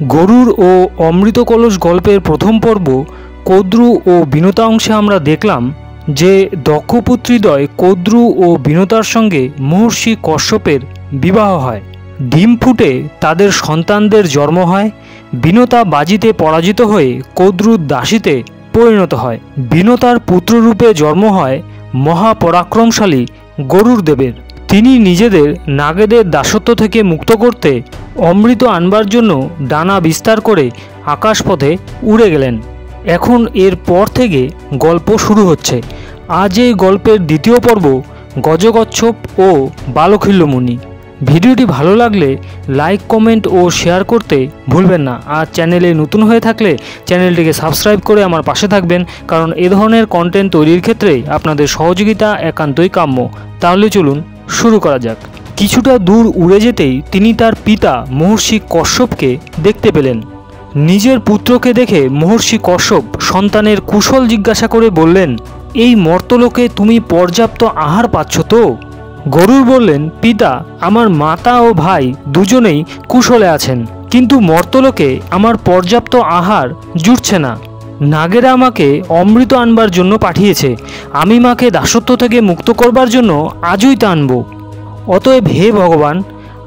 গরুর ও অমৃত কলস গল্পের প্রথম পর্ব কদ্রু ও বিনতা অংশে আমরা দেখলাম যে দক্ষপুত্রীদ্বয় কদ্রু ও বিনতার সঙ্গে মহর্ষি কশ্যপের বিবাহ হয়। ডিম ফুটে তাদের সন্তানদের জন্ম হয়। বিনতা বাজিতে পরাজিত হয়ে কদ্রুর দাসীতে পরিণত হয়। বিনতার পুত্ররূপে জন্ম হয় মহাপরাক্রমশালী গরুর দেবের। তিনি নিজেদের নাগেদের দাসত্ব থেকে মুক্ত করতে অমৃত আনবার জন্য ডানা বিস্তার করে আকাশপথে উড়ে গেলেন। এখন এর পর থেকে গল্প শুরু হচ্ছে। আজ এই গল্পের দ্বিতীয় পর্ব গজকচ্ছপ ও বালখিল্য মুনি। ভিডিওটি ভালো লাগলে লাইক, কমেন্ট ও শেয়ার করতে ভুলবেন না। আর চ্যানেলে নতুন হয়ে থাকলে চ্যানেলটিকে সাবস্ক্রাইব করে আমার পাশে থাকবেন, কারণ এ ধরনের কন্টেন্ট তৈরির ক্ষেত্রে আপনাদের সহযোগিতা একান্তই কাম্য। তাহলে চলুন শুরু করা যাক। কিছুটা দূর উড়ে যেতেই তিনি তার পিতা মহর্ষি কশ্যপকে দেখতে পেলেন। নিজের পুত্রকে দেখে মহর্ষি কশ্যপ সন্তানের কুশল জিজ্ঞাসা করে বললেন, এই মর্তলোকে তুমি পর্যাপ্ত আহার পাচ্ছ তো? গরুর বললেন, পিতা, আমার মাতা ও ভাই দুজনেই কুশলে আছেন, কিন্তু মর্তলোকে আমার পর্যাপ্ত আহার জুটছে না। নাগেরা আমাকে অমৃত আনবার জন্য পাঠিয়েছে। আমি মাকে দাসত্ব থেকে মুক্ত করবার জন্য আজই তা আনব। অতএব হে ভগবান,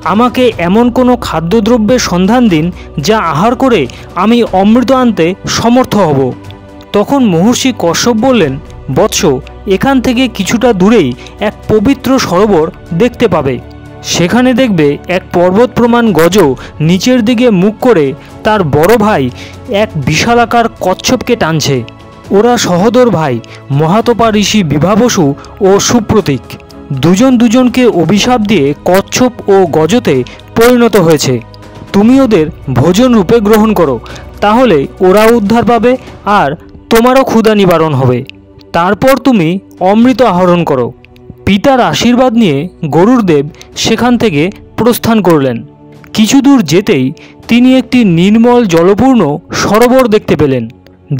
আমাকে এমন কোনো খাদ্যদ্রব্যের সন্ধান দিন যা আহার করে আমি অমৃত আনতে সমর্থ হব। তখন মহর্ষি কশ্যপ বললেন, বৎস, এখান থেকে কিছুটা দূরেই এক পবিত্র সরোবর দেখতে পাবে। সেখানে দেখবে এক পর্বত প্রমাণ গজ নিচের দিকে মুখ করে তার বড় ভাই এক বিশালাকার কচ্ছপকে টানছে। ওরা সহোদর ভাই মহাতপা ঋষি বিভাবসু ও সুপ্রতীক। দুজন দুজনকে অভিশাপ দিয়ে কচ্ছপ ও গজতে পরিণত হয়েছে। তুমি ওদের ভোজন রূপে গ্রহণ করো, তাহলে ওরা উদ্ধার পাবে আর তোমারও ক্ষুধা নিবারণ হবে। তারপর তুমি অমৃত আহরণ করো। পিতার আশীর্বাদ নিয়ে গরুরদেব সেখান থেকে প্রস্থান করলেন। কিছু দূর যেতেই তিনি একটি নির্মল জলপূর্ণ সরোবর দেখতে পেলেন।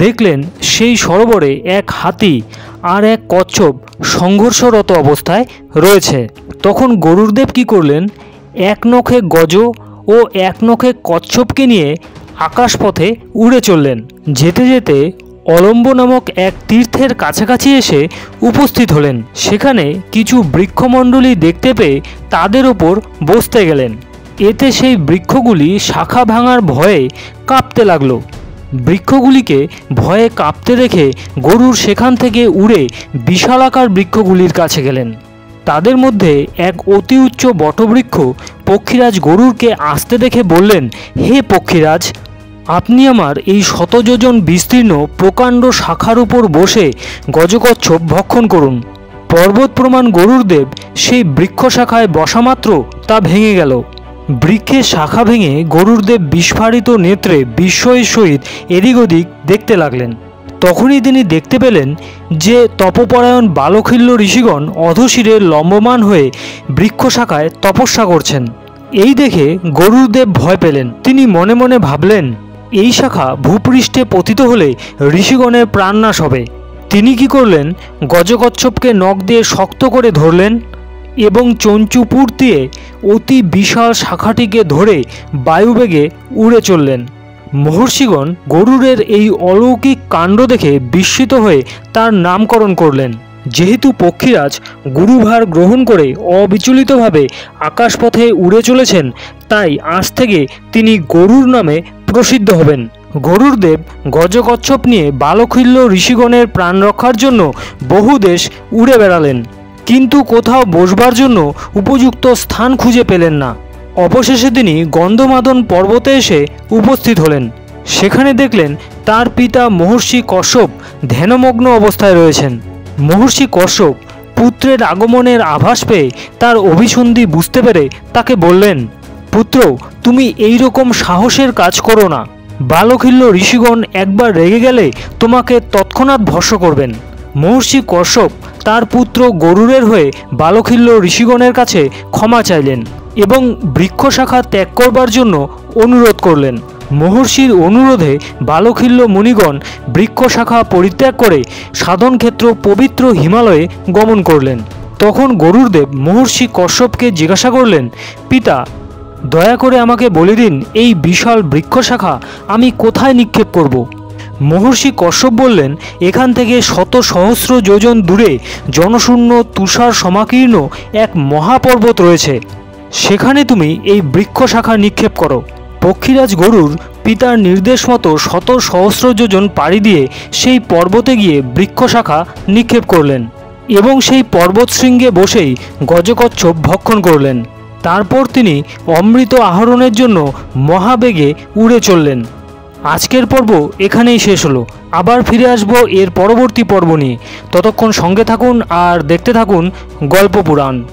দেখলেন সেই সরোবরে এক হাতি আর এক কচ্ছপ সংঘর্ষরত অবস্থায় রয়েছে। তখন গরুরদেব কি করলেন, এক নখে গজ ও এক নখে কচ্ছপকে নিয়ে আকাশপথে উড়ে চললেন। যেতে যেতে অলম্ব নামক এক তীর্থের কাছাকাছি এসে উপস্থিত হলেন। সেখানে কিছু বৃক্ষমণ্ডলী দেখতে পেয়ে তাদের ওপর বসতে গেলেন। এতে সেই বৃক্ষগুলি শাখা ভাঙার ভয়ে কাঁপতে লাগলো। বৃক্ষগুলিকে ভয়ে কাঁপতে দেখে গরুর সেখান থেকে উড়ে বিশালাকার বৃক্ষগুলির কাছে গেলেন। তাদের মধ্যে এক অতি উচ্চ বটবৃক্ষ পক্ষীরাজ গরুরকে আসতে দেখে বললেন, হে পক্ষীরাজ, আপনি আমার এই শতযোজন বিস্তীর্ণ প্রকাণ্ড শাখার উপর বসে গজকচ্ছপ ভক্ষণ করুন। পর্বত প্রমাণ গরুরদেব সেই বৃক্ষ শাখায় বসামাত্র তা ভেঙে গেল। বৃক্ষের শাখা ভেঙে গরুরদেব বিস্ফারিত নেত্রে বিস্ময়ের সহিত এদিক ওদিক দেখতে লাগলেন। তখনই তিনি দেখতে পেলেন যে তপপরায়ণ বালখিল্য ঋষিগণ অধশিরে লম্বমান হয়ে বৃক্ষ শাখায় তপস্যা করছেন। এই দেখে গরুরদেব ভয় পেলেন। তিনি মনে মনে ভাবলেন, এই শাখা ভূপৃষ্ঠে পতিত হলে ঋষিগণের প্রাণনাশ হবে। তিনি কি করলেন, গজকচ্ছপকে নখ দিয়ে শক্ত করে ধরলেন এবং চঞ্চুপুর দিয়ে অতি বিশাল শাখাটিকে ধরে বায়ুবেগে উড়ে চললেন। মহর্ষিগণ গরুরের এই অলৌকিক কাণ্ড দেখে বিস্মিত হয়ে তার নামকরণ করলেন। যেহেতু পক্ষীরাজ গুরুভার গ্রহণ করে অবিচলিতভাবে আকাশপথে উড়ে চলেছেন, তাই আজ থেকে তিনি গরুর নামে প্রসিদ্ধ হবেন। গরুরদেব গজকচ্ছপ নিয়ে বালখিল্য ঋষিগণের প্রাণ রক্ষার জন্য বহু দেশ উড়ে বেড়ালেন, কিন্তু কোথাও বসবার জন্য উপযুক্ত স্থান খুঁজে পেলেন না। অবশেষে তিনি গন্ধমাদন পর্বতে এসে উপস্থিত হলেন। সেখানে দেখলেন তার পিতা মহর্ষি কশ্যপ ধ্যানমগ্ন অবস্থায় রয়েছেন। মহর্ষি কশ্যপ পুত্রের আগমনের আভাস পেয়ে তার অভিসন্ধি বুঝতে পেরে তাকে বললেন, পুত্র, তুমি এই রকম সাহসের কাজ করো না। বালখিল্য ঋষিগণ একবার রেগে গেলে তোমাকে তৎক্ষণাৎ ভস্ম করবেন। মহর্ষি কশ্যপ তার পুত্র গরুরের হয়ে বালখিল্য ঋষিগণের কাছে ক্ষমা চাইলেন এবং বৃক্ষ শাখা ত্যাগ করবার জন্য অনুরোধ করলেন। মহর্ষির অনুরোধে বালখিল্য মুনিগণ বৃক্ষ শাখা পরিত্যাগ করে সাধনক্ষেত্র পবিত্র হিমালয়ে গমন করলেন। তখন গরুরদেব মহর্ষি কশ্যপকে জিজ্ঞাসা করলেন, পিতা, দয়া করে আমাকে বলে দিন এই বিশাল বৃক্ষ শাখা আমি কোথায় নিক্ষেপ করব। মহর্ষি কশ্যপ বললেন, এখান থেকে শত সহস্র যোজন দূরে জনশূন্য তুষার সমাকীর্ণ এক মহাপর্বত রয়েছে, সেখানে তুমি এই বৃক্ষ শাখা নিক্ষেপ করো। পক্ষীরাজ গরুর পিতার নির্দেশ মতো শত সহস্র যোজন পাড়ি দিয়ে সেই পর্বতে গিয়ে বৃক্ষ শাখা নিক্ষেপ করলেন এবং সেই পর্বত শৃঙ্গে বসেই গজকচ্ছপ ভক্ষণ করলেন। তারপর তিনি অমৃত আহরণের জন্য মহাবেগে উড়ে চললেন। আজকের পর্ব এখানেই শেষ হলো। আবার ফিরে আসবো এর পরবর্তী পর্ব নিয়ে। ততক্ষণ সঙ্গে থাকুন আর দেখতে থাকুন গল্প পুরাণ।